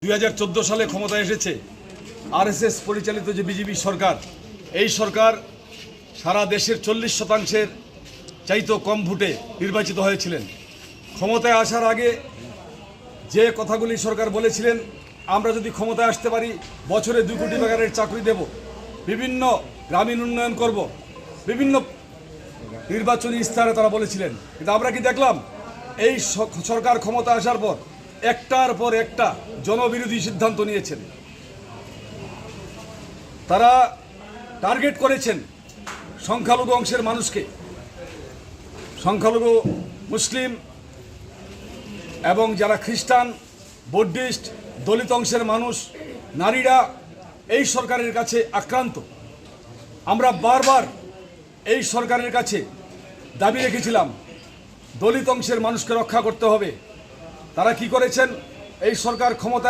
2014 সালে ক্ষমতায় এসেছে আরএসএস পরিচালিত যে বিজেপি সরকার, এই সরকার সারা দেশের 40% চাইতেও কম ভোটে নির্বাচিত হয়েছিলেন। ক্ষমতায় আসার আগে যে কথাগুলি সরকার বলেছিলেন, আমরা যদি ক্ষমতায় আসতে পারি বছরে 2 কোটি টাকার চাকরি দেব, বিভিন্ন গ্রামীণ উন্নয়ন করব, বিভিন্ন নির্বাচনী ইস্তাহারে তারা বলেছিলেন। কিন্তু আমরা কি দেখলাম? এই সরকার ক্ষমতা আসার পর একটার পর একটা জনবিরোধী সিদ্ধান্ত নিয়েছেন। তারা টার্গেট করেছেন সংখ্যালঘু অংশের মানুষকে, সংখ্যালঘু মুসলিম এবং যারা খ্রিস্টান, বৌদ্ধিস্ট, দলিত অংশের মানুষ, নারীরা এই সরকারের কাছে আক্রান্ত। আমরা বারবার এই সরকারের কাছে দাবি রেখেছিলাম দলিত অংশের মানুষকে রক্ষা করতে হবে। তারা কি করেছেন? এই সরকার ক্ষমতায়